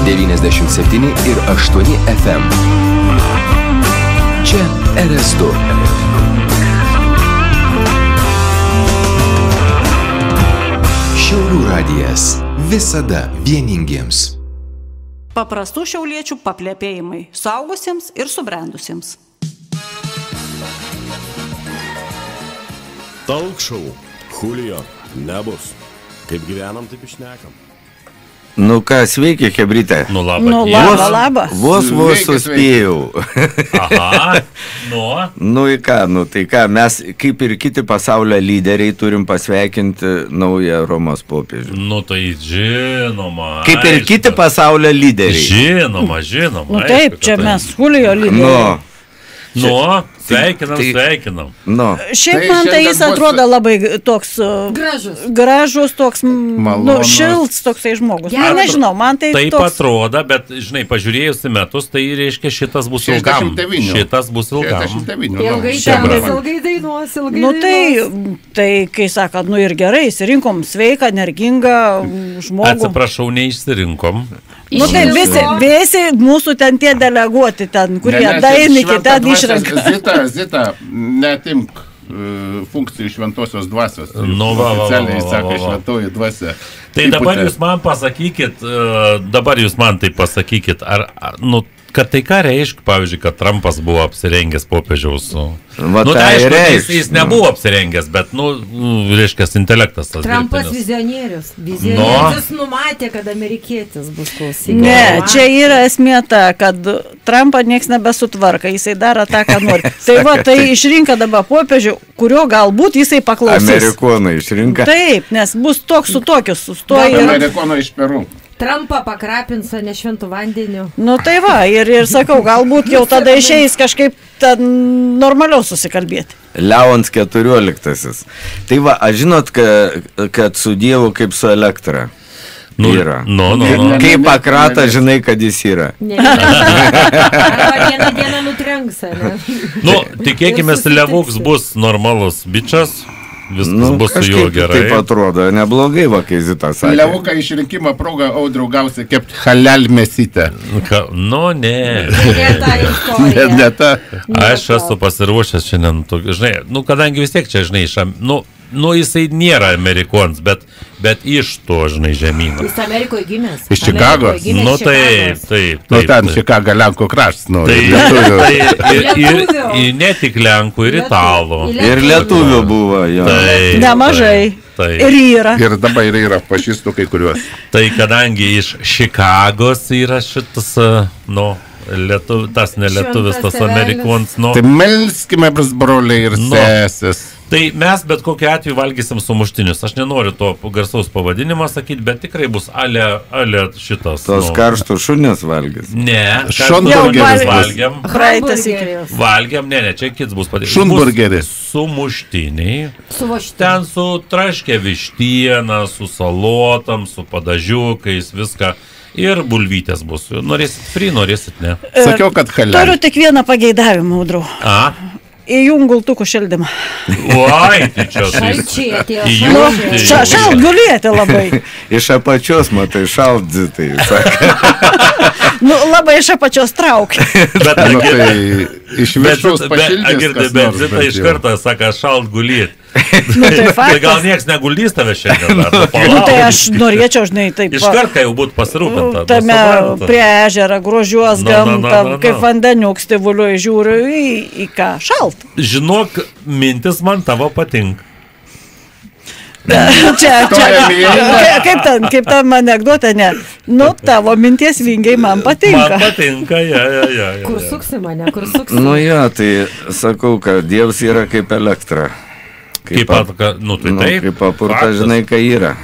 97 ir 8 FM. Čia RS2. Šiaulių radijas. Visada vieningiems. Paprastų šiauliečių paplepėjimai suaugusiems ir subrendusiems. Talk show. Julio. Nebus. Kaip gyvenam, taip išnekam. Nu ką, sveiki, hebrytė. Nu labą. Vos suspėjau. Aha, Nu į ką, tai ką, mes kaip ir kiti pasaulio lyderiai turim pasveikinti naują Romos popiežių. Nu tai žinoma. Kaip ir kiti pasaulio lyderiai. Žinoma. Nu taip, čia mes Julio lyderiai. Sveikinam. Šiaip man tai jis atrodo labai toks gražus, toks šilts toksai žmogus. Nežinau, man tai taip toks... atrodo, bet, žinai, pažiūrėjus į metus, tai reiškia šitas bus ilgam. Šitas bus ilgam. Ilgai dainuos, ilgai dainuos. Tai, kai sakot, ir gerai, įsirinkom sveiką, energingą žmogų. Atsiprašau, neišsirinkom. Tai visi mūsų ten tie deleguoti ten, kurie dainiki ten išrenka. Zita, netimk funkcijų šventosios dvasios. Oficialiai sako šventoji dvasia. Tai dabar jūs man pasakykit, kad tai ką reiškia, pavyzdžiui, kad Trumpas buvo apsirengęs popiežiaus. Jis nebuvo apsirengęs, bet, reiškia, intelektas tas. Trumpas vizionierius. Vizionierius numatė, kad amerikietis bus klausykas. Ne, čia yra esmė ta, kad Trumpą nieks nebesutvarka, jisai daro tą, ką nori. Tai išrinka dabar popiežių, kurio galbūt jisai paklausys. Amerikonai išrinka. Taip, nes bus toks su tokius sustoja. Amerikonai iš Peru. Trumpą pakrapins nešventų vandeniu. Tai va, ir sakau, galbūt jau tada išeis kažkaip normaliau susikalbėti. Leons 14. Tai va, aš žinot, kad su Dievu kaip su elektra yra. Kaip pakrata, žinai, kad jis yra. Arba vieną nutrenks, ne? Tikėkimės, Levuks bus normalus bičas. Viskas bus su juo gerai. Taip atrodo, neblogai kai Zita sakė. Levuką išrinkimo progą Audriau gausi kepti halal mėsytę. Ne ta. Aš esu pasiruošęs šiandien, žinai, kadangi vis tiek čia, žinai, jisai nėra amerikonas, bet iš to, žinai, žemyno. Jis Amerikoje gimęs. Iš Čikagos? Taip. Ten Čikaga Lenkų kraštas. Ir ne tik Lenkų, ir Italų. Ir lietuvių buvo, jo. Nemažai. Ir yra. Ir dabar yra fašistų kai kuriuos. Tai kadangi iš Čikagos yra šitas, tas nelietuvis, tas amerikonas. Tai melskime, broliai ir sesės. Tai mes bet kokiu atveju valgysim sumuštinius. Aš nenoriu to garsaus pavadinimą sakyti, bet tikrai bus ale šitas. Tos karštų šunės valgys. Ne, šunburgeris valgiam. Valgiam, ne, čia kits bus padėtas. Šunburgeris. Sumuštiniai. Ten su traškė vištiena, su salotam, su padažiukais, viską. Ir bulvytės bus. Norėsit free, norėsit ne. Sakiau, kad halal. Turiu tik vieną pageidavimą, Audriau. Įjungultukų šildymą. Oi, tai čia šalčiai atėjo. Šalt gulėti labai. Iš apačios, matai, šaldzitai. Labai iš apačios traukia. Bet iš viršaus pašildys kas nors. Bet iš karto sako, šalt gulėti. Tai gal nieks neguldys tave šiandien. Tai aš norėčiau, žinai, taip. Iš karto, kai jau būtų pasirūpinta. Tame prie ežerą grožiuos gamtą, kaip vandeniuk stivuliuoju žiūriu į ką? Šalt. Žinok, mintis man tavo patinka. Kaip tam anekdotė, ne. Tavo minties vingiai man patinka. Man patinka, ja. Kur suksi mane, kur suksi? Tai sakau, kad Dievas yra kaip elektra. Kaip papurta, žinai, kai yra.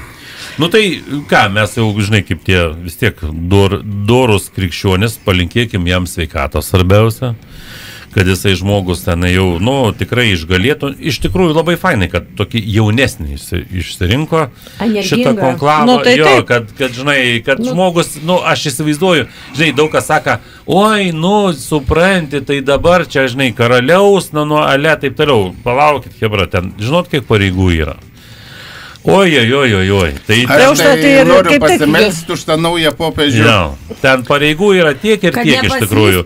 Tai ką, mes jau, žinai, kaip tie vis tiek dorus krikščionis, palinkėkim jam sveikatos svarbiausia. kad jisai žmogus ten jau, tikrai išgalėtų. Iš tikrųjų labai fainai, kad tokį jaunesnį išsirinko šitą konklavą. Kad žinai, kad žmogus, aš įsivaizduoju, žinai, daug kas sako, oi, supranti, tai dabar čia, žinai, karaliaus, ale, taip toliau. Palaukit, hebra, ten, žinot, kiek pareigų yra. Oi. Tai noriu pasimelsti už tą naują popiežių. Ten pareigų yra tiek ir tiek iš tikrųjų.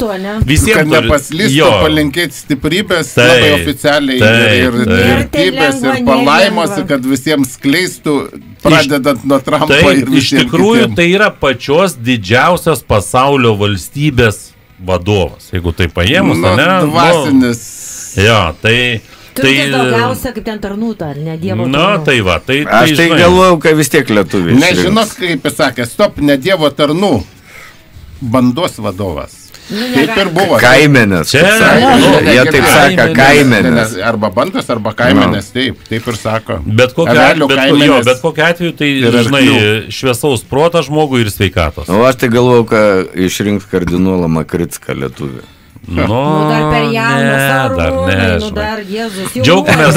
Visiems kad nepaslystų, palinkėti stiprybės, labai oficialiai ir tvirtybės ir palaimos, kad visiems skleistų, pradedant nuo Trumpo ir visiems iš tikrųjų kitiem. Tai yra pačios didžiausios pasaulio valstybės vadovas, jeigu tai paėmus, dvasinis. Tai daugiausia kaip ten tarnūta, ar ne Dievo tarnų. Tai va, tai aš tai galvojau, kad vis tiek lietuviai. Nežinot, kaip jis sakė, stop, ne Dievo tarnų, bandos vadovas. Taip ir buvo. Kaimenės. Jie taip sako, kaimenės. Arba bandas, arba kaimenės, taip ir sako. Bet kokiu atveju, tai, žinai, šviesaus proto žmogui ir sveikatos. O aš tai galvojau, kad išrinkt kardinolą Makricką lietuvį. Dar per jaunas, dar Jėzus. Džiaugimės.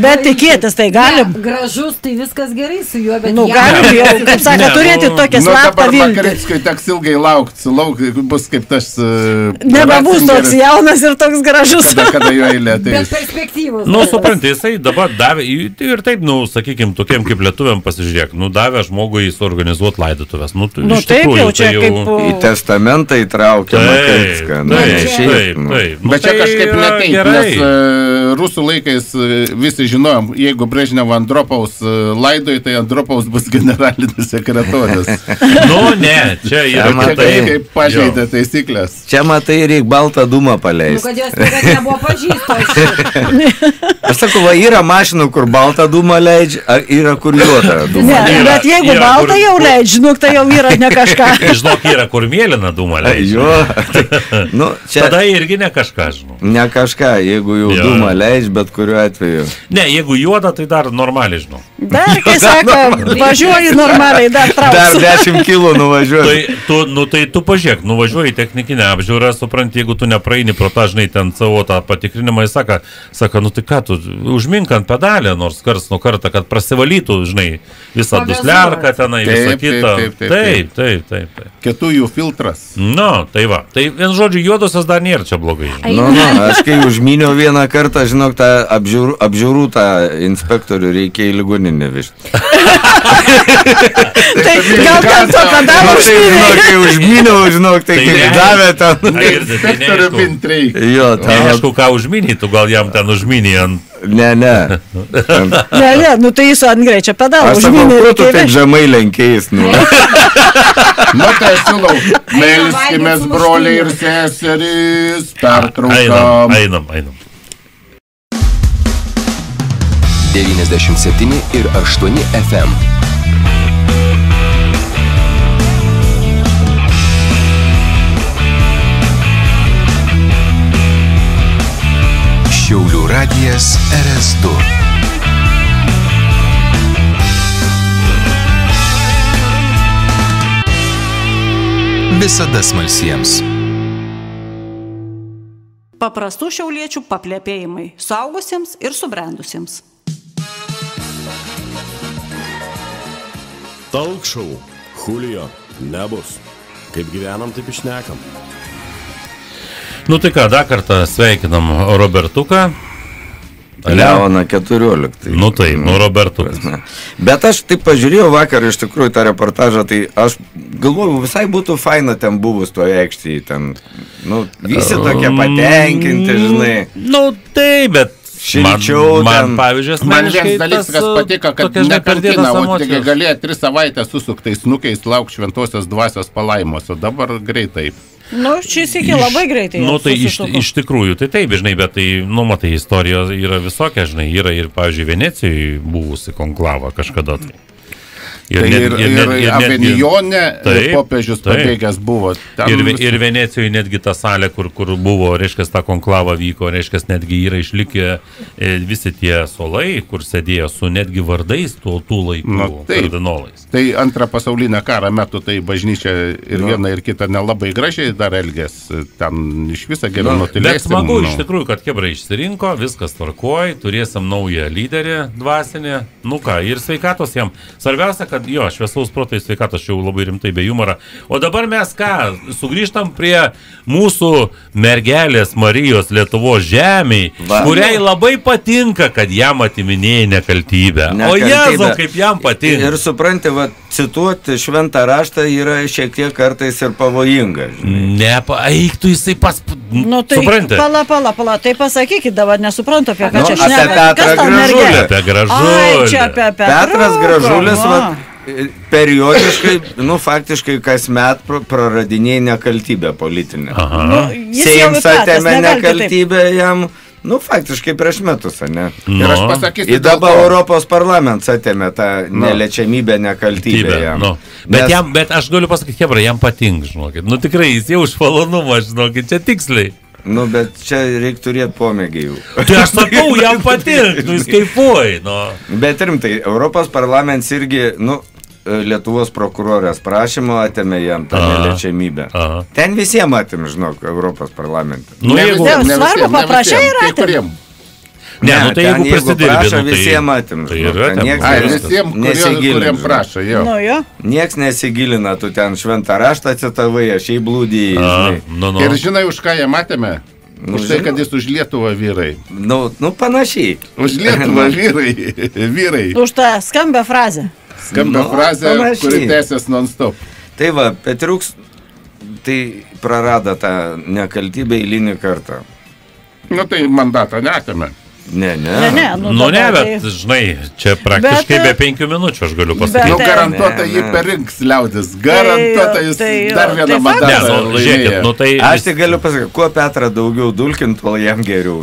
Bet tikėtis tai galim. Gražus, tai viskas gerai su juo, bet galim jau, kaip sako, turėti tokią slaptą viltį. Dabar Makrickui teks ilgai laukti, bus kaip tas... Nebebus toks jaunas ir toks gražus. Kada jo eilė. Bet perspektyvus. Supranti, jisai dabar davė, ir taip, sakykime, tokiem kaip lietuviam pasižiūrėk, davė žmogui suorganizuoti laidotuvės. Taip jau čia kaip... Į testamentą įtraukia. Taip. Bet čia kažkaip ne taip, nes rusų laikais visi žinojom, jeigu Brežnevo Andropaus laidoj, tai Andropaus bus generalinis sekretorius. Ne, čia yra kaip pažeidė taisyklės. Čia matai, reik baltą dūmą paleisti. Kad jos tikrai nebuvo pažįstos. Aš sakau, yra mašinų, kur baltą dūmą leidžia, yra kur juodą dūmą. Bet jeigu baltą jau leidžia, žinok, tai jau yra ne kažką. Žinok, yra kur mėlyną dūmą leidžia. Tada irgi ne kažką, žinau. Ne kažką, jeigu jau dūmą leidž, bet kuriuo atveju. Ne, jeigu juoda, tai dar normaliai, žinau. Dar, kai sako, važiuoji normaliai, dar trauks. Dar 10 kilų nuvažiuoji. Tai tu pažiūrėk, nuvažiuoji technikinę apžiūrą, supranti, jeigu tu nepraeini pro tą, žinai, ten savo tą patikrinimą, jis sako, tai ką tu, užmink ant pedalę, nors kars nuo kartą, kad prasivalytų, žinai, visą dusliarką tenai, visą kitą. Taip. Kietųjų filtras. Tai va. Tai vien žodžiu, juodosios dar nėra čia blogai. Aš kai užminiau vieną kartą, žinok, tą apžiūrų tą inspektorių reikia į ligoninę vežti. Tai gal ten to pedalo užminiau. Kai užminiau, žinok, tai kaip davė ten. Inspektorių mintrai. Neaišku, ką užminiai, tu gal jam ten užminiai ant... Ne. Tai jis ant greičio pedalo užminiai. Aš sakau, tu taip žemai lenkiais, Tai siūlau, melskimės broliai ir seserys, pertraukam. Einam. 97,8 FM. Šiaulių radijas RS2. Visada smalsiems. Paprastų šiauliečių paplepėjimai suaugusiems ir subrendusiems. Talk show. Julio. Nebus. Kaip gyvenam, taip išnekam. Tai ką, dar kartą sveikinam Robertuką. Leoną 14. Taip, Robertukas. Bet aš taip pažiūrėjau vakar iš tikrųjų tą reportažą, tai aš galvoju, visai būtų faina ten buvus toje aikštėje, ten, visi tokie patenkinti, žinai. Taip, bet šilčiau. Man pavyzdžiui, man vienas dalykas, kas patiko, kad nekankina, o tik galėjo 3 savaitės susuktais nukiais lauk šventosios dvasios palaimos, o dabar greitai. Šis iki labai greitai. Tai iš tikrųjų, tai taip, žinai, bet tai, matai, istorija yra visokia, žinai, yra ir, pavyzdžiui, Venecijoje buvusi konklava kažkada tai. Ir Avenijone popiežius pabėgęs buvo. Ir Venecijoje netgi ta salė, kur buvo, reiškia, ta konklava vyko, reiškia, netgi yra išlikę visi tie solai, kur sėdėjo su netgi vardais tų laikų kardinolais. Tai antrą pasaulinę karą metu tai bažnyčia ir viena ir kita nelabai gražiai dar elgės. Ten iš viso geriau nutilėsim. Bet smagu iš tikrųjų, kad kebrai išsirinko, viskas tvarkoj, turėsim naują lyderį dvasinę. Ir sveikatos jam. Svarbiausia, kad kad jo, šviesaus proto į sveikatos, aš jau labai rimtai be humorą. O dabar mes ką, sugrįžtam prie mūsų mergelės Marijos Lietuvos žemėj, kuriai labai patinka, kad jam atiminėja nekaltybę. O Jėzau, kaip jam patinka. Ir supranti, va, cituoti šventą raštą yra šiek tiek kartais ir pavojinga. Eiktų jisai pas... Nu tai, supranti? Pala, tai pasakykit dabar, nesuprantu, apie ką čia šneka. Apie Petrą Gražulį. Apie Gražulį. Ai, čia apie Petrą. Petras Gražulis, periodiškai, faktiškai kasmet praradinėja nekaltybę politinę. Seims atėmė nekaltybę jam, faktiškai prieš metus, ne? Ir aš pasakysiu, ir dabar Europos parlamentas atėmė tą neliečiamybę nekaltybę jam. Bet aš galiu pasakyti, Hebra, jam patink, žinokit. Tikrai, jis jau už malonumą, žinokit, čia tiksliai. Bet čia reikia turėti pomėgį jų. Tai aš sakau, jam patink, jis kaifuoji, Bet rimtai, Europos parlamentas irgi, Lietuvos prokurorės prašymo atėmė jam tą neliečiamybę. Ten visiems atėmė, žinok, Europos parlamente. Svarbu, paprašė ir atėmė. Ne, tai jeigu prisidirbė, visiems atėmė. Visiems, kuriem prašo, jo. Nieks nesigilina, tu ten šventą raštą citavai, aš jį blūdėjai. Ir žinai, už ką jie matėme? Už tai, kad jis už Lietuvą vyrai. Panašiai. Už Lietuvą vyrai. Už tą skambę frazę. Skambę frazę, kuri tęsės non-stop. Tai va, Petriuks, tai prarado tą nekaltybę eilinį kartą. Tai mandatą neatėmė. Ne. Bet, žinai, čia praktiškai be 5 minučių aš galiu pasakyti. Garantuota jį perinks liaudis. Garantuota jis dar vieną mandatą laimėjo. Aš tik galiu pasakyti, kuo Petrą daugiau dulkint, kol jam geriau.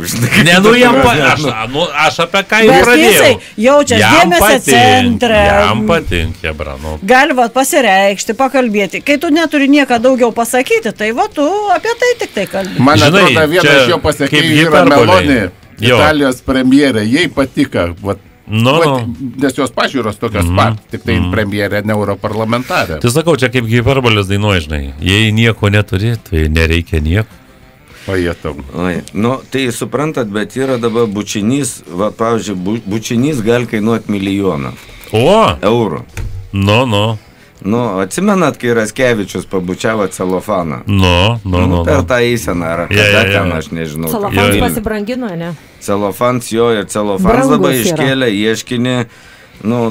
Aš apie ką jau pradėjau. Jaučias dėmesio centre. Jam patinka, brano. Gali pasireikšti, pakalbėti. Kai tu neturi nieką daugiau pasakyti, tai tu apie tai tik tai kalbėti. Man atrodo, vieną iš jo pasakėjų yra Meloni. Italijos premjerė, jai patika, nes jos pažiūros tokios pat, tik tai premjerė, ne europarlamentarė. Tai sakau, čia kaip hiperbolės dainuoja, žinai, jei nieko neturi, tai nereikia nieko. Tai suprantat, bet yra dabar bučinys, pavyzdžiui, bučinys gali kainuoti milijoną eurų. Atsimenat, kai Raskevičius pabučiavo celofaną? Per tą įseną, ar kada ten, aš nežinau. Celofans pasibrangino, ne? Celofans jo ir celofans dabar iškėlė ieškinį,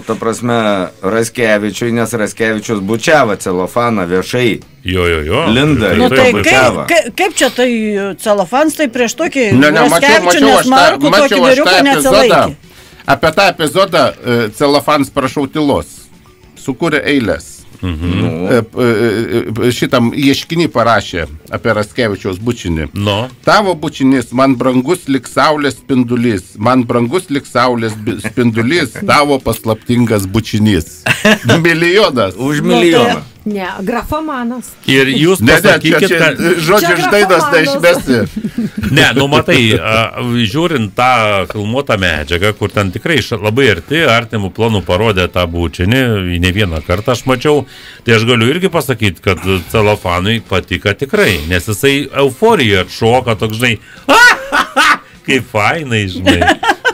ta prasme, Raskevičiui, nes Raskevičius bučiavo celofaną viešai. Linda, tai kaip čia tai celofans, tai prieš tokį Raskevičių nesmarkų, tokį vyriuką neatsilaikė. Apie tą epizodą celofans prašau tylos. Sukūrė eilės. Šitam ieškinį parašė apie Raskevičiaus bučinį. Tavo bučinys, man brangus lik saulės spindulys, tavo paslaptingas bučinys. Milijonas. Už milijoną. Ne, grafomanas. Ir jūs pasakykit, kad... Žodžiu, iš dainos neišmesti. Ne, matai, žiūrint tą filmuotą medžiagą, kur ten tikrai labai artimų planų parodė tą bučinį, ne vieną kartą aš mačiau, tai aš galiu irgi pasakyti, kad celofanui patika tikrai, nes jisai euforijoje atšoka toks, žinai, kaip fainai, žinai.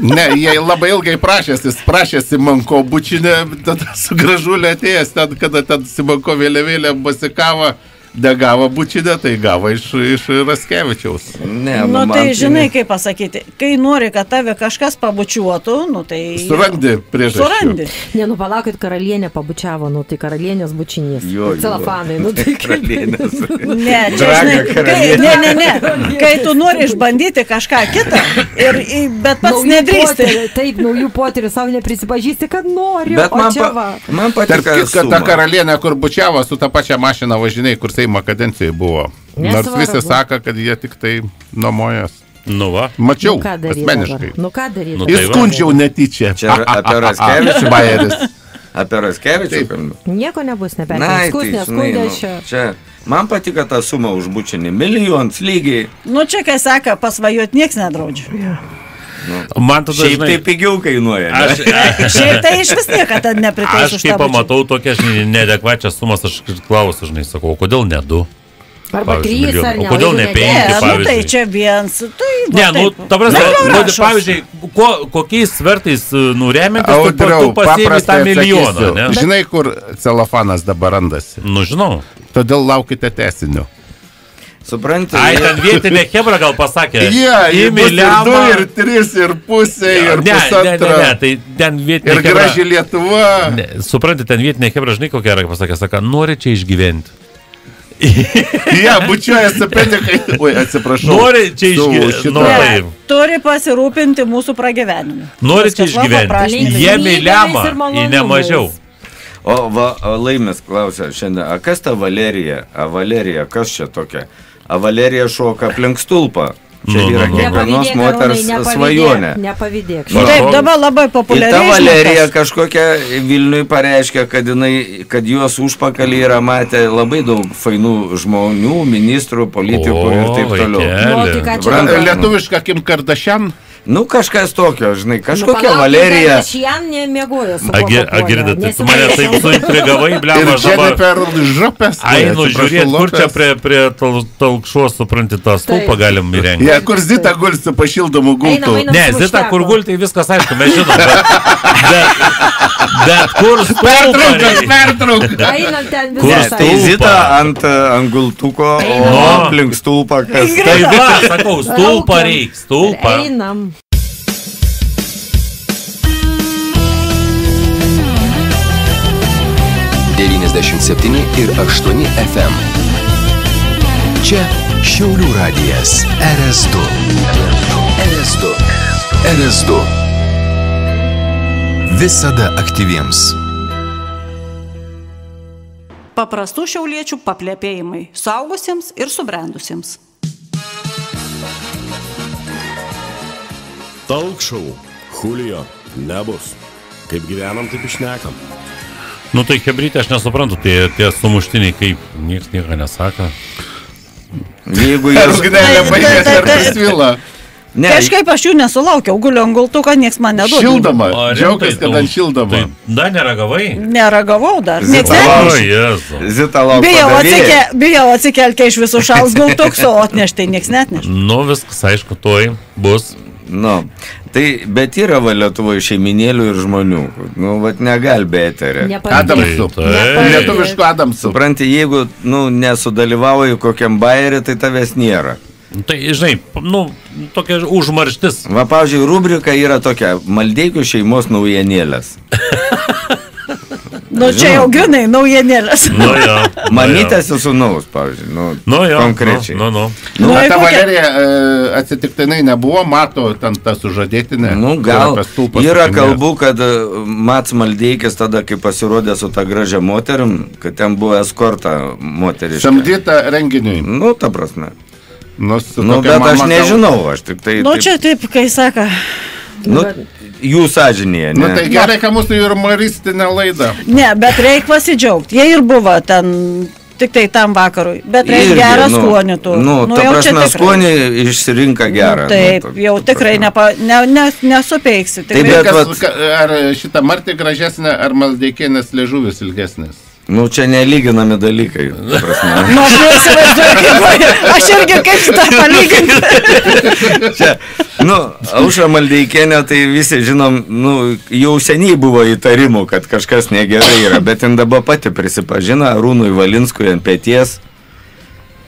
Ne, jie labai ilgai prašė Simonko bučinę, tada su Gražulė atėjęs ten, kada ten Simonko vėliavėlė musikavo, negavo bučinę, tai gavo iš Raskevičiaus. Tai žinai, kaip pasakyti, kai nori, kad tave kažkas pabučiuotų, tai... Surandi priežasčių. Ne, palaukit, karalienė pabučiavo, tai karalienės bučinys. Celofanai, tai karalienės. Ne, kai tu nori išbandyti kažką kitą, bet pats nedrįsti. Taip, naujų potyrių savo neprisipažįsti, kad noriu, o čia va. Man patika kad ta karalienė, kur bučiavo, su tą pačią mašiną važinėjai, kur Seimo kadencijai buvo. Nors visi sako, kad jie tik tai nuomojas. Mačiau, asmeniškai. Ką daryti? Įskundžiau netyčia. Čia apie Raskevičių bajeris. Apie Raskevičių? Nieko nebus, neskundė čia. Man patika tą sumą už bučinį. Milijonas lygiai. Čia, kai sako, pasvajot nieks nedraudžia. Šiaip tai pigiau kainuoja. Šiaip tai iš vis niekada nepritaisiu. Aš kai pamatau tokias neadekvačias sumas, aš klausiu, žinai, sakau, kodėl ne 2? Arba pavyzdžiui, 3 ar milijonų. ne. O kodėl ne 5, Ne, nu tai pavyzdžiui? čia viens. Tai, va, Ne, nu, taip. ta prasme, Panašus. pavyzdžiui, kokiais svertais nuremintis, Audriau, tu pasiėmė tą paprastai milijoną, atsakysiu. ne? Žinai, kur celofanas dabar randasi. Nu, žinau. Todėl laukite tęsinio. Supranti? Ai, ten vietinė hebra gal pasakė. Jie, bus ir 2, ir 3, ir pusė, ir Ne, pusantra. tai ten vietinė Ir graži Lietuva. Supranti, ten vietinė hebra, žinai, kokia yra pasakė, sako, nori čia išgyventi. Jie bučiuoja su penikai. Oi, atsiprašau. Nori čia Su išgyventi. šita- Nu, Ne, taip. turi pasirūpinti mūsų pragyvenimu. Nori čia Viskas, va, išgyventi. paprašymai. Jie Linksmybėmis myliama, ir į nemažiau. O va, Laimis klausia šiandien, a kas ta Valerija? A Valerija, kas čia tokia? A Valerija šoka aplink stulpą. Čia Nu, yra nu, nu. kiekvienos moters svajonė. Nepavydėk. Nu, taip, dabar labai Ir populiari. ta Valerija kažkokia Vilniui pareiškia, kad juos užpakalį yra matę labai daug fainų žmonių, ministrų, politikų ir taip toliau. Nu, tai ką čia Lietuviška Kim Kardashian. Nu, kažkas tokio, žinai, Nu, kažkokia Valerija. Aš jan nemiegoju su Agirda, tu mane taip suintrigavai, Ir bliamba, aš dabar Jennifer Žopės. einu žiūrėti, kur čia prie talkšos, supranti, tą stulpą galim įrengti. Ja, kur Zita guls su pašildomu gultu. Einam. Ne, Zita, kur gultai, viskas aišku, mes žinom. Bet kur stulpą reikia? Pertrauka. Einam ten Kur Ne, visą. tai stulpą? Zita ant gultuko, o Nu. aplink stulpą kas. Tai viskas, sakau, stulpą reikia, stulpą. Einam. ir 8 FM. Čia Šiaulių radijas RS2. RS2. RS2. Visada aktyviems. Paprastų šiauliečių paplėpėjimai suaugusiems ir subrendusiems. Talk show. Julio. Nebus. Kaip gyvenam, taip išnekam. Nu tai hebrytė, aš nesuprantu, tie sumuštiniai kaip, nieks nieko nesako. Jeigu jūs... Ugnelė baigėsi ar prisvila. Ne, Kažkaip aš jų nesulaukiau, guliu ant gultuką, nieks man neduoda. Šildama. O, Džiaugtis, rimtai, kad tu- ant šildama. Tai dar neragavai? Neragavau dar. Nieks Zita, O, neatnešė. Jėzu. Zita lauk Bijau, padavėja. bijau atsikelti iš visų šals gultuks, o atnešti nieks neatnešė. Nu viskas, aišku, toj bus. Nu, tai, bet yra va Lietuvoje šeiminėlių ir žmonių. Nu, vat negalbė eterė. Adamsų. Tai- Lietuviškų Adamsų. Supranti, jeigu, nu, nesudalyvauji kokiam bairį, tai tavęs nėra. Tai, žinai, nu, tokia užmarštis. Va, pavyzdžiui, rubrika yra tokia, Maldeikių šeimos naujienėlės. Nu, čia jau grinai naujienėlės. Nu, jo. Mamytės ir sūnaus, pavyzdžiui, nu, Nu, jo. konkrečiai. Nu. Nu, O ta kokia- Valerija atsitiktinai nebuvo, mato ten tą sužadėtinę. Nu, gal Apie stulpą yra sukinėjo. kalbų, kad Mats Maldeikis tada, kai pasirodė su ta gražia moterim, kad ten buvo eskorta moteriška. Samdyta renginiui. Nu, ta prasme. Nu, su Nu, tokia bet aš mama nežinau, aš tik tai... Nu, taip- čia taip, kai saka. Nu, jų sąžinėje, Nu, ne? tai gerai, kad mūsų humoristinė laida. Ne, bet reikia pasidžiaugti. Jie ir buvo ten tik tai tam vakarui. Bet reikia Irgi, gerą nu, skonį tu. Nu, ta jau čia prasme, tikrai. skonį išsirinka gerą. Taip, nu, jau ta tikrai prasme. nesupeiksi. Taip, Tikrai. bet- Ar šita Martė gražesnė, ar Maldeikėnės liežuvis ilgesnis? Nu, čia nelyginami dalykai. ta prasme. Nu, aš neįsivaizduoju, kaip buvo. Aš irgi kaip šitą palyginti. Čia, nu, Aušra Maldeikienė, tai visi žinom, nu, jau seniai buvo įtarimų, kad kažkas negerai yra, bet jin dabar pati prisipažino Arūnui Valinskui ant pėties.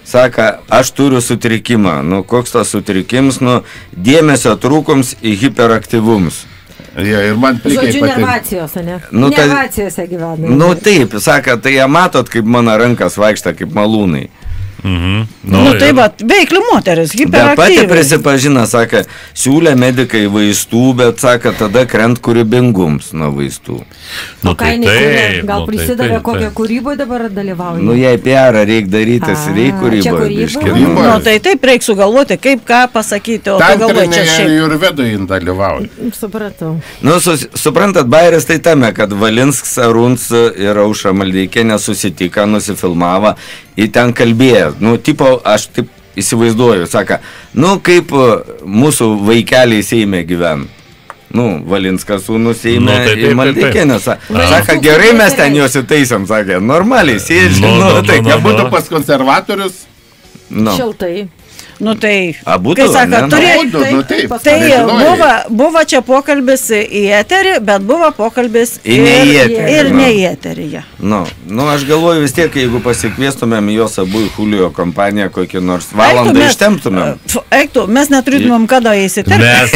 Saka, aš turiu sutrikimą. Nu, koks tas sutrikims? Nu, dėmesio trūkums į hiperaktyvums. Ja, ir man plikiai Žodžiu, patinka. nervacijose, ne? Nu, tai- Nervacijose gyvena. Nu, taip, saka, tai jie matot, kaip mano rankas vaikšta kaip malūnai. Nu, tai va, veikli moteris, Bet pati hiperaktyvi. prisipažina, saka, siūlė medikai vaistų, bet saka, tada krent kūrybingums nuo vaistų. Nu, O ką jinai kuria? Gal prisidavė kokią kūrybą dabar dalyvauja? Nu, jei PR reikia darytis, A, reikia čia kūrybą. kūryba? biškį, Kūryba. Nu, tai taip reikia sugalvoti, kaip ką pasakyti, o tu galvoji čia Tantrinėje šiaip. ir vedoje dalyvauja. Supratau. Nu, suprantat, bairis tai tame, kad Valinsks, Aruns ir Aušra Maldeikienė susitiko, nusifilmavo, į ten kalbėjo. Nu, tipo, aš taip įsivaizduoju, saka, nu, kaip mūsų vaikeliai Seime gyvena. Nu, Valinskas sūnus Seime Nu, tai taip, ir Maldeikienė. Saka, gerai mes ten juos įtaisam, sakė, normaliai, sėdžiu, Nu, nu, nu, tai nu, Jie nu. būtų pas konservatorius, Šiltai. Nu tai, Abudu, kai sako, ne? Taip, tai buvo čia pokalbis į eterį, bet buvo pokalbis Ir ne į eterį, ir nu. ne į eterį. Nu, aš galvoju vis tiek, jeigu pasikviestumėm juos abu į Julio kompaniją, kokį nors valandą ištemptumėm. Eiktų, mes neturėtumėm kada įsiterpti. Mes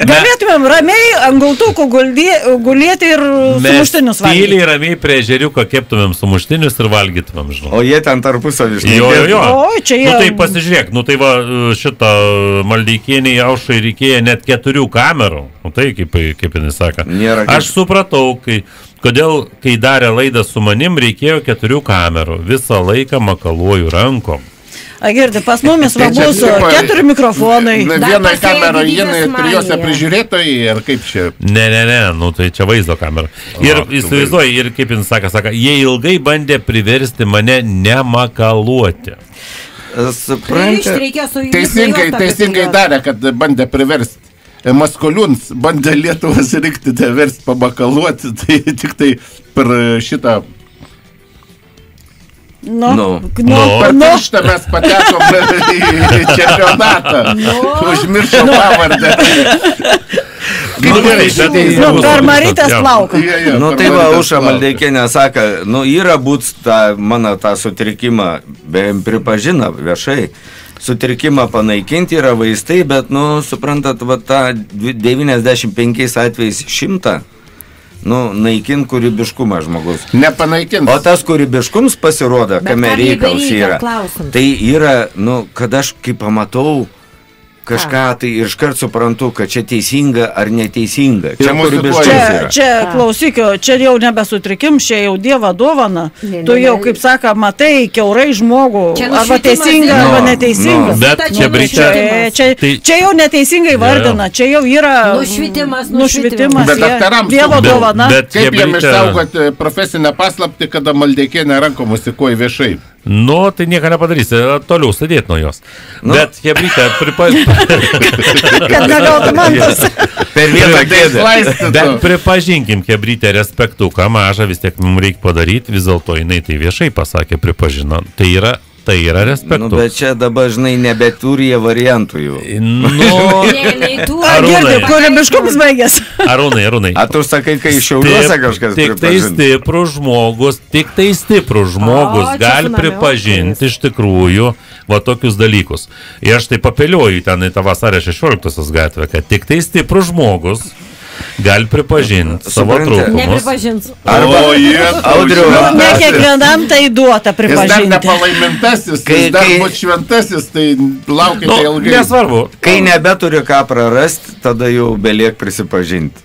Galėtumėm ramiai ant gultukų gulėti ir sumuštinius valgyti. tyliai ramiai prie ežeriuko keptumėm sumuštinius ir valgytumėm, žinau. O jie ten tarpusavį Jo. O, čia Nu jie- tai pasižiūrėk, nu tai va šitą Maldeikienį Aušrai reikėjo net 4 kamerų. Nu tai kaip jinai sako. Nėra kaip- Aš supratau, kodėl, kai darė laidą su manim, reikėjo 4 kamerų. Visą laiką makaluoju rankom. Agirdi, pas mumis va Tai čia bus tipo- 4 mikrofonai. Vienai pasėdi kamerą didybės jinai ir trijose manija. prižiūrėtojai, ir kaip čia? Ne, nu tai čia vaizdo kamera. Ir įsivaizduoji, ir kaip jis sako, jie ilgai bandė priversti mane nemakaluoti. Suprantate? Teisingai darė, kad bandė priversti. Maskoliūns bandė Lietuvos rinkti versti pamakaluoti, tai tik tai per šitą, per pirštą mes patekom į čempionatą. Užmiršau pavardę. Per Marytės plauką. Nu tai va, Aušra Maldeikienė sako, nu yra būt mano tą sutrikimą, beje, pripažina viešai. Sutrikimą panaikinti yra vaistai, bet, nu, suprantat, va tą 95 atvejais 100, nu, naikint kūrybiškumą žmogus. Nepanaikint. O tas kūrybiškums pasirodo, kame reikalas yra. Tai yra, nu, kad aš kaip pamatau kažką, tai iškart suprantu, kad čia teisinga ar neteisinga. Čia kūrybiškumas yra. Čia klausykio, čia jau nebesutrikim, čia jau Dievo dovana. Tu jau, kaip saka, matai kiaurai žmogų, arba teisinga, arba neteisinga. Bet Čia jau neteisingai vardina, čia jau yra nušvitimas. Bet daktarams Dievo dovana. Kaip jiem išsaugoti profesinę paslaptį, kada Maldeikienė rankom musikuoja viešai? Nu, tai nieko nepadarysi, toliau sėdėti nuo jos. Bet, Hebrytė, Kad negautų mantas. Per vieną kėdę. Bet pripažinkim, Hebrytė, respektuką mažą vis tiek mums reikia padaryti, vis dėlto jinai tai viešai pasakė, pripažino. Tai yra respektu. Nu, bet čia dabar, žinai, nebeturi jie variantų jau. Girdi, kūrybiškumas baigės. Arūnai. A tu sakai, kai Šiauliuose kažkas pripažinti. Tik tai stiprus žmogus gali pripažinti iš tikrųjų va tokius dalykus. Ir aš tai papelioju ten į tą Vasario 16 gatvę, kad tik tai stiprus žmogus gali pripažinti savo trūkumus. Nepripažins. Audriu. Ne kiekvienam tai duota pripažinti. Jis dar nepalaimintasis, jis dar būt šventasis, tai laukite ilgai. Nesvarbu. Kai nebeturi ką prarasti, tada jau beliek prisipažinti.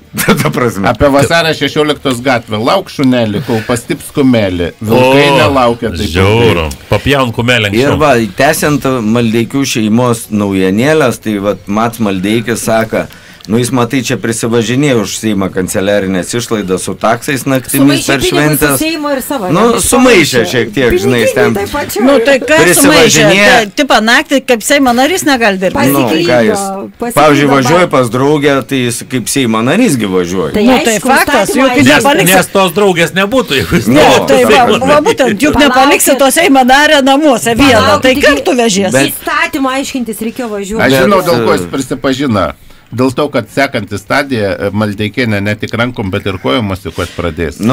Apie Vasario 16 gatvę. Lauk šunelį, kol pastips kumelį. Vilkai nelaukia. Žiauru. Papjaun kumelį anksčiau. Ir va, tęsiant Maldeikių šeimos naujienėlės, tai va, Mats Maldeikis sako, nu jis matai čia prisivažinėjo už Seimo kanceliarinės išlaidas su taksais naktimis per šventės. Nu, sumaišė šiek tiek, žinai, ten. Nu, tai kas sumaišė? Tipo naktį, kaip Seimo narys negali dirbti. Nu, ką jis? Pavyzdžiui, važiuoja pas draugę, tai jis kaip Seimo narys gi važiuoja. Nu, tai faktas, juk nepaliksi. Nes tos draugės nebūtų, jeigu jis Ne, tai va, būtent, juk nepaliksi to Seimo narę namuose vieną, tai kartu vežės. Įstatymą aiškintis reikėjo važiuoti. Aš žinau, dėl ko jis prisipažina. Dėl to, kad sekantį stadiją Maldeikienė ne tik rankom, bet ir kojom mosikuot pradės. Nu,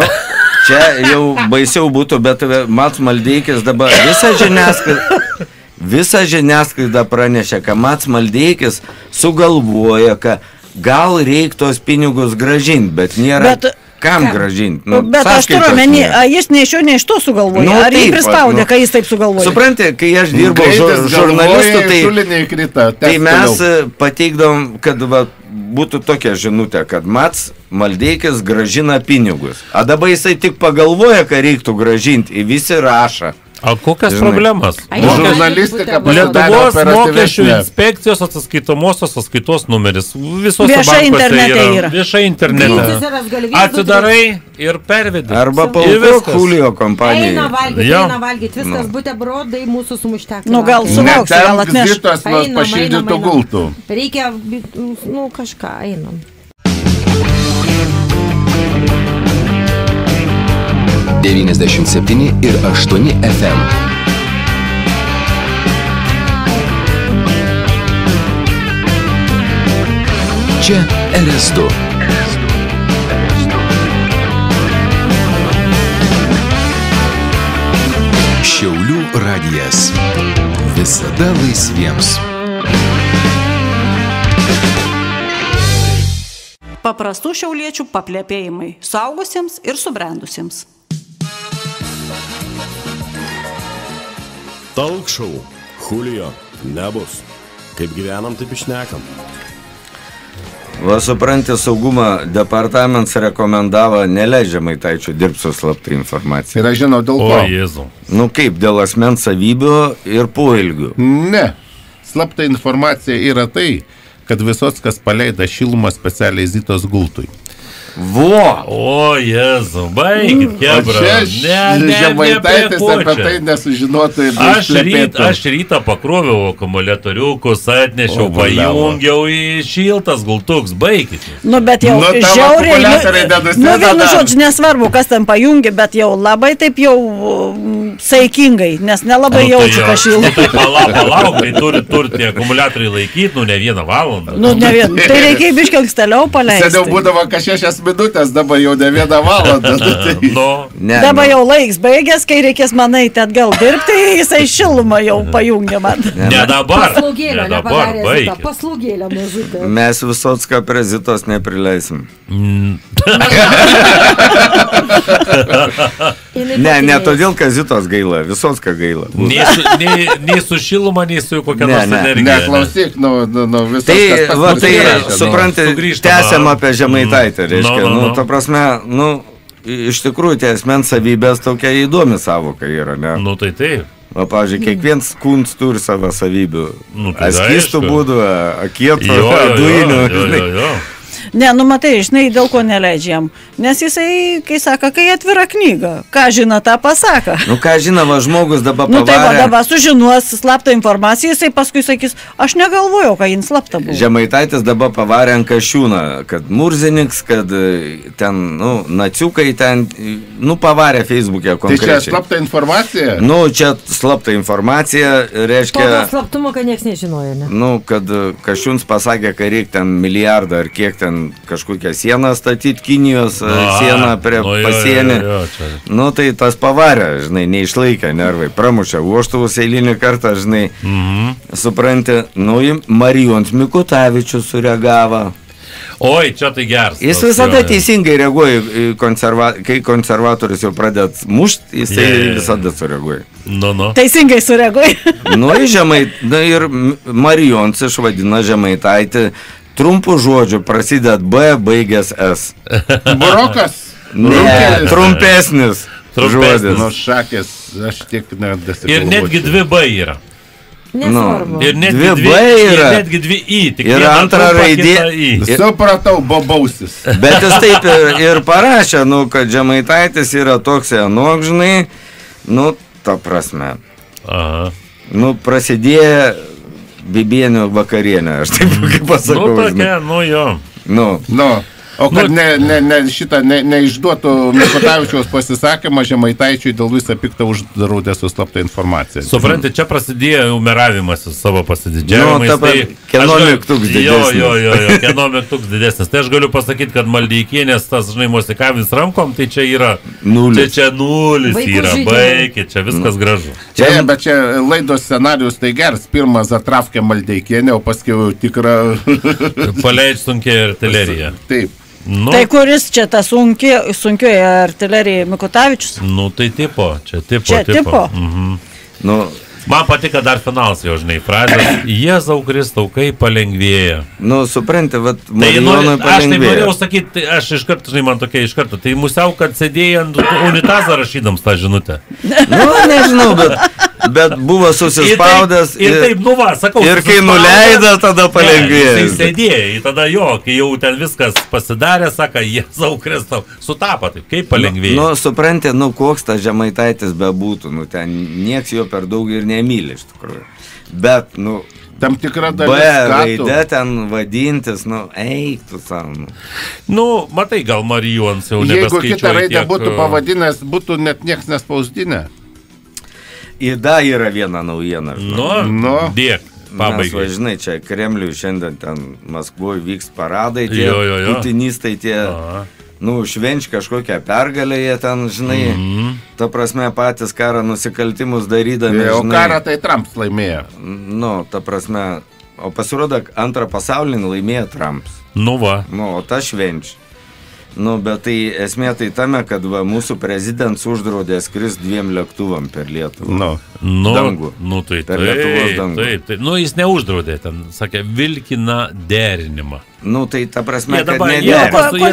čia jau baisiau būtų, bet Mats Maldeikis dabar visą žiniasklaidą pranešė, kad Mats Maldeikis sugalvoja, kad gal reik tos pinigus grąžinti, bet nėra... Kam gražinti? Nu, bet aš turiu omeny, jis ne iš to sugalvoja, nu, ar jį prispaudė, kai jis taip sugalvoja? Supranti, kai aš dirbau žurnalistu, tai mes pateikdavom, kad va, būtų tokia žinutė, kad Mats Maldeikis gražina pinigus. A dabar jisai tik pagalvoja, kad reiktų gražinti, ir visi rašo. O kokias problemas? Žurnalistika Lietuvos mokesčių inspekcijos atskaitomosios sąskaitos numeris. Visose bankuose yra. Viešai internete. Atsidarai ir pervedi. Arba palauk Julio kompanijai. Eina valgyti, viskas būtė brodai mūsų sumuštekti. Nu gal sulauks, gal atneš. Pašildytų gultų. Reikia, nu kažką, einam. 97 ir 8 FM. Čia RS2. Šiaulių radijas. Visada laisviems. Paprastų šiauliečių paplepėjimai suaugusiems ir subrendusiems. Talk show. Julio. Nebus. Kaip gyvenam, taip išnekam. Va, supranti, saugumo departamentas rekomendavo neleidžia Žemaitaičiui dirbti su slapta informacija. Ir aš žinau, dėl ko. O, Jėzau. Nu kaip, dėl asmens savybių ir poelgių. Ne. Slapta informacija yra tai, kad Visockas paleido šilumą specialiai Zitos gultui. Vo! O, Jėzau, baigit, kebra. Žemaitaitis apie tai nesužinotų ir neišplepėtų. Aš rytą pakroviau akumuliatoriukus, atnešiau, pajungiau į šiltas gultuks, baigit. Nu, bet jau žiauriai. Vienu žodžiu, nesvarbu, kas ten pajungi, bet jau labai taip jau saikingai, nes nelabai jaučiu, ką šilta. Tai palauk, tai turi tie akumuliatoriai laikyti, nu, ne 1 valandą. Nu, ne vieną. Tai reikia biškį ankstėliau paleisti. Seniau būdavo 6 minutės, dabar jau ne 1 valandą. Dabar jau laiks baigęs, kai reikės man eiti atgal dirbti, jisai šilumą jau pajungia man. Ne dabar. Paslaugėlę nepadarė Zita, paslaugėlę mažutę. Mes Visocką prie Zitos neprileisim. Ne todėl, kad Zitos gaila, Visocką gaila. Nei su šiluma, nei su kokia nors energija. Neklausyk, Visockas. Tai, va, tai, supranti, tęsiam apie Žemaitaitį, reiškia, ta prasme, iš tikrųjų, tie asmens savybės tokia įdomi savoka yra, ne? Nu, tai taip. Va, pavyzdžiui, kiekvienas kūns turi savo savybių. Tai Askystų būdų, akietų, dujinių. Ne, matai, žinai, dėl ko neleidžiam. Nes jisai, kai sako, kai atvira knyga, ką žino, tą pasako. Ką žino, va, žmogus dabar pavarė. Tai va, dabar sužinuos slaptą informaciją, jisai paskui sakys, aš negalvojau, kad jin slapta buvo. Žemaitaitis dabar pavarė ant Kašiūną, kad Murziniks, kad ten, naciukai ten, pavarė Facebook'e konkrečiai. Tai čia slapta informacija? Čia slapta informacija, reiškia... Tokio slaptumo, kad nieks nežinojo, ne? Kad Kašiūns pasakė, kad reikia ten milijardą ar kiek ten kažkokią sieną statyti, Kinijos sieną prie pasienį. Tai tas pavarė, žinai, neišlaikė nervai, pramušė uoštuvus eilinį kartą, žinai, supranti, Marijons Mikutavičius sureagavo. Oi, čia tai geras. Jis visada teisingai reaguoja, kai konservatorius jau pradėt mušti, jisai visada sureaguoja. Teisingai sureaguoja. Ir Marijons išvadina Žemaitaitį trumpų žodžių, prasideda B, baigęs S. Burokas? Ne, trumpesnis žodis. Šakės, aš tiek nedasigalvočiau. Ir netgi 2 B yra. Nesvarbu. Ir netgi 2 B yra. Ir netgi 2 I. Ir antrą raidė. Supratau, bobausis. Bet jis taip ir parašė, kad Žemaitaitis yra toks žinai, ta prasme. Aha. Prasidėjo Bibienio vakarienė, aš taip kaip pasakau. Jo. O kad neišduotų Mikutavičiaus pasisakymą, Žemaitaičiui dėl visą piktą uždraudė su slapta informacija. Supranti, čia prasidėjo umeravimas savo pasididžiavimais. Kieno mygtuks didesnis. Jo, kieno mygtuks didesnis. Tai aš galiu pasakyti, kad Maldeikienės tas, žinai, mosikavinis rankom, tai čia yra nulis. Čia nulis yra, baigit, čia viskas gražu. Bet čia laidos scenarius tai geras. Pirmą Zatravkę Maldeikienę, o paskui tikrą... Paleidž sunkiai artileriją. Taip. Tai kuris čia ta sunkioji artilerija Mikutavičius? Tai tipo, čia tipo. Man patika dar finalas jo, žinai, frazės. Jėzau Kristau, kaip palengvėja. Supranti, vat, Marijonui palengvėja. Aš tai norėjau sakyti, aš iš karto, žinai, man tokia iš karto. Tai musiau, kad sėdėjai ant unitazą rašydams tą žinutę. Nežinau, bet buvo susispaudęs. Ir taip, sakau. Ir kai nuleido, tada palengvėja. Jisai sėdėjai, tada jo, kai jau ten viskas pasidarė, sako, Jėzau Kristau, sutapo taip, kaip palengvėja. Supranti, koks tas Žemaitaitis bebūtų, ten nieks jo per daug ir nemyli iš tikrųjų. Bet, tam tikra dalis B raidė ten vadintis, eik tu savo. Matai, gal Marijons jau nebeskaičiuoja tiek. Jeigu kitą raidę būtų pavadinęs, būtų net nieks nespausdinę. Ida yra viena naujiena. Dėk. pabaigai. Žinai, čia Kremliui šiandien ten Maskvoje vyks paradai, tie Jo. putinistai, tie, švenč kažkokią pergalę jie ten, žinai, ta prasme patys karą nusikaltimus darydami. O karą tai Trumps laimėjo. Ta prasme, o pasirodo, antrą pasaulinį laimėjo Trumps. O ta švenč. Bet tai esmė tai tame, kad mūsų prezidentas uždraudė skrist 2 lėktuvam per Lietuvą. Dangų. Tai per Lietuvos dangų. Taip. Jis neuždraudė, ten sakė, vilkina derinimą. Tai ta prasme, kad kol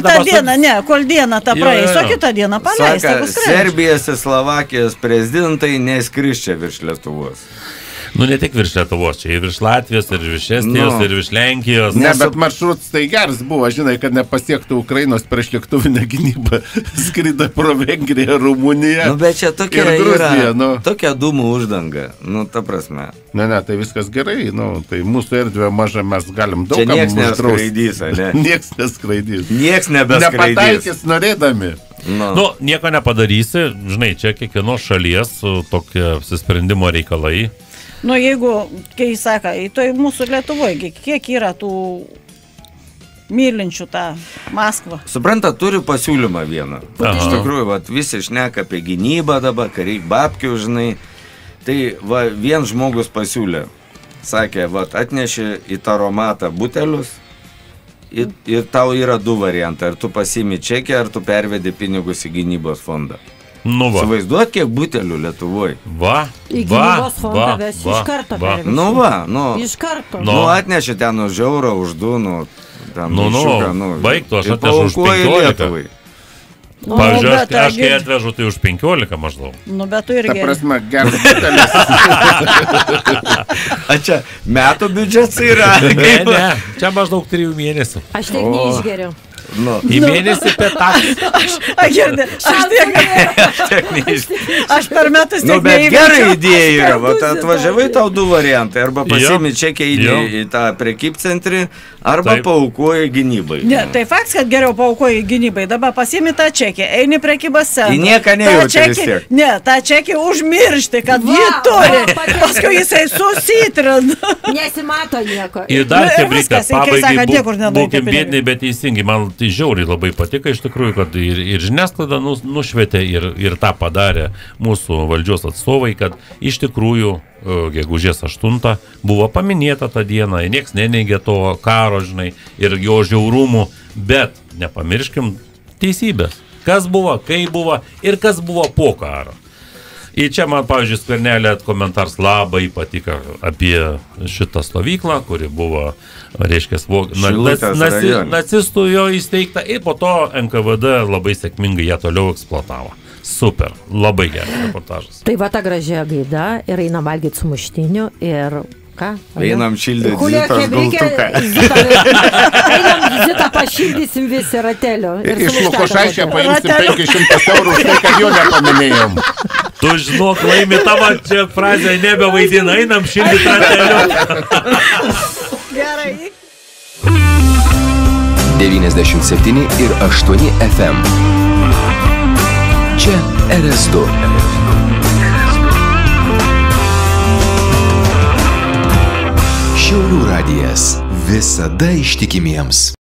tą dieną, kol dieną tą praeis, o kitą dieną paleista. Serbijos ir Slovakijos prezidentai neskris čia virš Lietuvos. Ne tik virš Lietuvos, čia ir virš Latvijos, ir virš Estijos, ir virš Lenkijos. Ne, bet maršrutas tai geras buvo, žinai, kad nepasiektų Ukrainos priešlėktuvinę gynybą, skrido pro Vengriją, Rumuniją. Bet čia tokia yra, tokia dūmų uždanga, ta prasme. Ne, tai viskas gerai, tai mūsų erdvė maža, mes galim daug čia nieks neskraidys, ne? Nieks neskraidys. Nieks nebeskraidys. Nepataikys norėdami. Nieko nepadarysi, žinai, čia kiekvienos šalies tokie apsisprendimo reikalai. Jeigu, kai saka, tai mūsų Lietuvoje, kiek yra tų mylinčių tą Maskvą? Supranta, turiu pasiūlymą vieną. Iš tikrųjų, visi šneka apie gynybą dabar, kad reik babkių, žinai. Tai vien žmogus pasiūlė. Sakė, atnešė į taromatą butelius ir tau yra 2 variantai. Ar tu pasiimi čekį, ar tu pervedi pinigus į gynybos fondą. Suvaizduot, kiek butelių Lietuvoje. Į gynybos fondą ves iš karto pervesi. Iš karto. Atnešė ten už eurą, už 2, baigtų, aš atnešu už 15. Pavyzdžiui, aš kai atvežu, tai už 15 maždaug. Bet tu irgi. Ta prasme, geras butelis. A čia metų biudžetas yra? Ne, čia maždaug 3 mėnesių. Aš tiek neišgeriu. Į mėnesį pietas. Aš per metus tiek bet gerai idėja yra, atvažiavai tau 2 variantai, arba pasiimi čekį į tą prekybcentrį, arba paaukoji gynybai. Ne, tai faktas, kad geriau paaukoji gynybai, dabar pasiimi tą čekį, eini prekybos centrą. Į nieką nejaučia vis tiek. Ne, tą čekį užmiršti, kad jį turi, paskui jisai susitrina. Nesimato nieko. Ir dar kebrytė, pabaigai, būkim bėdiniai, bet teisingai, man tai žiauriai labai patiko iš tikrųjų, kad ir žiniasklaida nušvietė ir tą padarė mūsų valdžios atstovai, kad iš tikrųjų gegužės 8 buvo paminėta tą dieną, nieks neneigė to karo, žinai, ir jo žiaurumų, bet nepamirškim teisybės. Kas buvo, kaip buvo ir kas buvo po karo. Ir čia man, pavyzdžiui, Skvernelė komentaras labai patiko apie šitą stovyklą, kuri buvo, reiškia, nacistų jo įsteigta, ir po to NKVD labai sėkmingai ją toliau eksploatavo. Super, labai geras reportažas. Tai va ta gražia gaida ir einam valgyti sumuštinių ir ką? Einam šildyti Zitos gultuką. Einam Zitą pašildysim visi rateliu. Iš Lukošaičio paimsim 500 eurų, tai kad jo nepaminėjom. Tu žinok, laimi tavo čia frazę nebevaidina, einam šildyti rateliu. Gerai. 97 ir 8 FM. Čia RS2. Šiaulių radijas. Visada ištikimiems.